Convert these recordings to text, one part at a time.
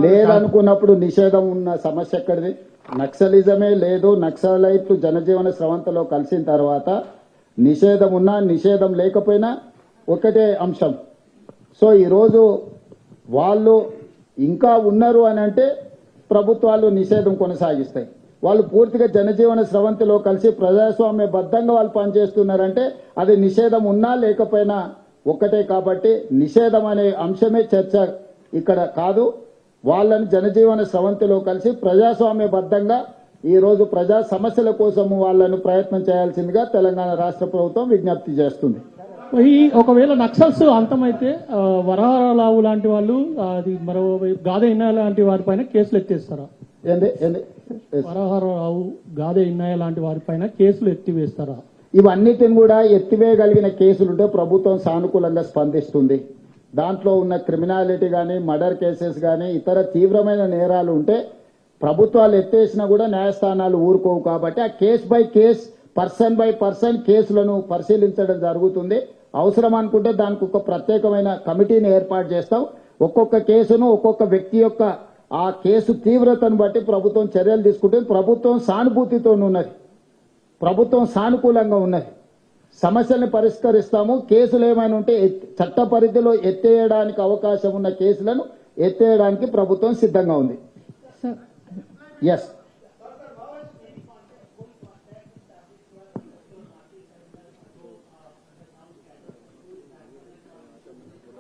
లేదనుకున్నప్పుడు నిషేధం ఉన్న సమస్య ఎక్కడిది? నక్సలిజమే లేదు. నక్సలైట్లు జనజీవన స్రవంతిలో కలిసిన తర్వాత నిషేధం ఉన్నా నిషేధం లేకపోయినా ఒకటే అంశం. సో ఈరోజు వాళ్ళు ఇంకా ఉన్నారు అని అంటే ప్రభుత్వాలు నిషేధం కొనసాగిస్తాయి. వాళ్ళు పూర్తిగా జనజీవన స్రవంతిలో కలిసి ప్రజాస్వామ్య బద్దంగా వాళ్ళు పనిచేస్తున్నారంటే అది నిషేధం ఉన్నా లేకపోయినా ఒక్కటే. కాబట్టి నిషేధం అనే అంశమే చర్చ ఇక్కడ కాదు. వాళ్ళని జనజీవన స్రవంతిలో కలిసి ప్రజాస్వామ్య బద్దంగా ఈ రోజు ప్రజా సమస్యల కోసం వాళ్ళను ప్రయత్నం చేయాల్సిందిగా తెలంగాణ రాష్ట్ర ప్రభుత్వం విజ్ఞప్తి చేస్తుంది. ఈ ఒకవేళ నక్సల్స్ అంతమైతే వరహారావు లాంటి వాళ్ళు అది మరో గాదే ఇన్నాయ లాంటి వారిపైన కేసులు ఎత్తేస్తారా? వరహారావు గాదే ఇన్నాయ లాంటి వారిపైన కేసులు ఎత్తివేస్తారా? ఇవన్నిటిని కూడా ఎత్తివేయగలిగిన కేసులుంటే ప్రభుత్వం సానుకూలంగా స్పందిస్తుంది. దాంట్లో ఉన్న క్రిమినాలిటీ కానీ మర్డర్ కేసెస్ కానీ ఇతర తీవ్రమైన నేరాలు ఉంటే ప్రభుత్వాలు ఎత్తేసినా కూడా న్యాయస్థానాలు ఊరుకోవు. కాబట్టి ఆ case by case person by person కేసులను పరిశీలించడం జరుగుతుంది. అవసరం అనుకుంటే దానికి ఒక ప్రత్యేకమైన కమిటీని ఏర్పాటు చేస్తాం. ఒక్కొక్క కేసును ఒక్కొక్క వ్యక్తి యొక్క ఆ కేసు తీవ్రతను బట్టి ప్రభుత్వం చర్యలు తీసుకుంటుంది. ప్రభుత్వం సానుభూతితో ఉన్నది, ప్రభుత్వం సానుకూలంగా ఉన్నది. సమస్యల్ని పరిష్కరిస్తాము. కేసులు ఏమైనా ఉంటే చట్ట పరిధిలో ఎత్తేయడానికి అవకాశం ఉన్న కేసులను ఎత్తేయడానికి ప్రభుత్వం సిద్ధంగా ఉంది. ఎస్,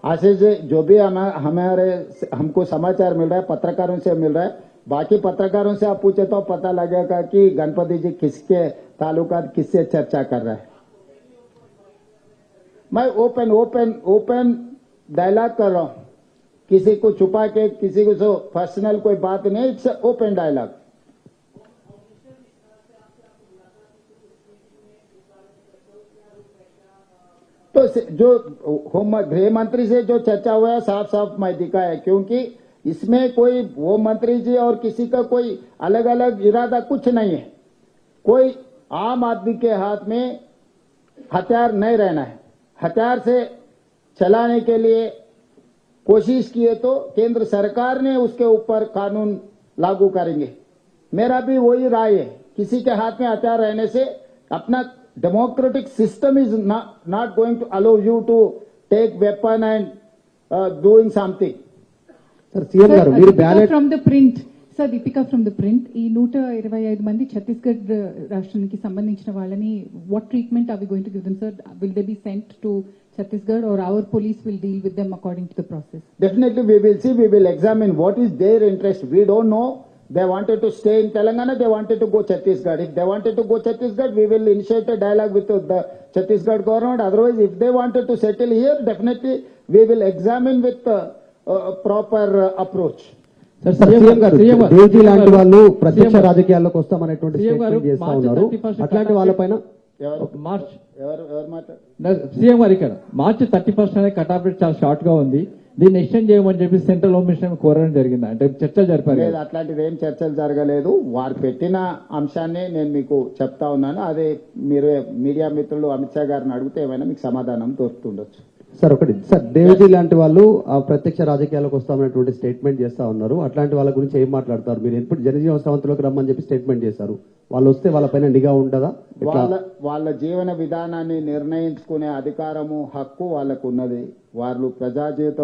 आशीष जी, जो भी हमको समाचार मिल रहा है पत्रकारों से मिल रहा है, बाकी पत्रकारों से आप पूछे तो पता लगेगा कि गणपति जी किसके ताल्लुकात किससे चर्चा कर रहा है. मैं ओपन डायलॉग कर रहा हूं, किसी को छुपा के किसी को पर्सनल कोई बात नहीं. It's open dialogue. तो जो गृह मंत्री से जो चर्चा हुआ है साफ साफ मैं दिखा है, क्योंकि इसमें कोई वो मंत्री जी और किसी का कोई अलग अलग इरादा कुछ नहीं है. कोई आम आदमी के हाथ में हथियार नहीं रहना है. हथियार से चलाने के लिए कोशिश किए तो केंद्र सरकार ने उसके ऊपर कानून लागू करेंगे. मेरा भी वही राय है. किसी के हाथ में हथियार रहने से अपना democratic system is not going to allow you to take weapon and doing something. Sir, CM garu meer ballot from the print. Sir, Deepika from the print. Ee 125 mandi Chhattisgarh rashtraనికి సంబంధించిన వాళ్ళని what treatment are we going to give them, sir? Will they be sent to Chhattisgarh or our police will deal with them according to the process? Definitely we will see, we will examine what is their interest. We don't know. They wanted to stay in Telangana, they wanted to go Chhattisgarh. If they wanted to go Chhattisgarh, we will initiate a dialogue with the Chhattisgarh government. Otherwise, if they wanted to settle here, definitely we will examine with proper approach. CM గారు దేవ్జీ లాంటి వాళ్ళు ప్రత్యక్ష రాజకీయాల్లోకి వస్తామనేటువంటి statement చేస్తా ఉన్నారు. అట్లాంటి వాళ్ళపైన CM గారు ఇక్కడ మార్చి 31 అనే కట్ ఆఫ్ డేట్ చాలా షార్ట్ గా ఉంది. దీన్ని ఎక్స్టెండ్ చేయమని చెప్పి సెంట్రల్ హోమ్ మినిస్టర్ కోరడం జరిగింది. అంటే చర్చలు జరిపారు. అట్లాంటిది ఏం చర్చలు జరగలేదు. వారు పెట్టిన అంశాన్ని నేను మీకు చెప్తా ఉన్నాను. అదే మీరు మీడియా మిత్రులు అమిత్ షా గారిని అడిగితే ఏమైనా మీకు సమాధానం దొరుకుతుండొచ్చు. సార్ ఒకటి సార్, దేవ్జీ లాంటి వాళ్ళు ప్రత్యక్ష రాజకీయాలకు వస్తామనేటువంటి స్టేట్మెంట్ చేస్తా ఉన్నారు. అట్లాంటి వాళ్ళ గురించి ఏం మాట్లాడతారు? మీరు ఎప్పుడు జనజీవన స్రవంతిలోకి రమ్మని చెప్పి స్టేట్మెంట్ చేశారు. వాళ్ళు వస్తే వాళ్ళపైన నిఘా ఉండదా? వాళ్ళ జీవన విధానాన్ని నిర్ణయించుకునే అధికారము హక్కు వాళ్ళకు ఉన్నది. వాళ్ళు ప్రజా జీవితం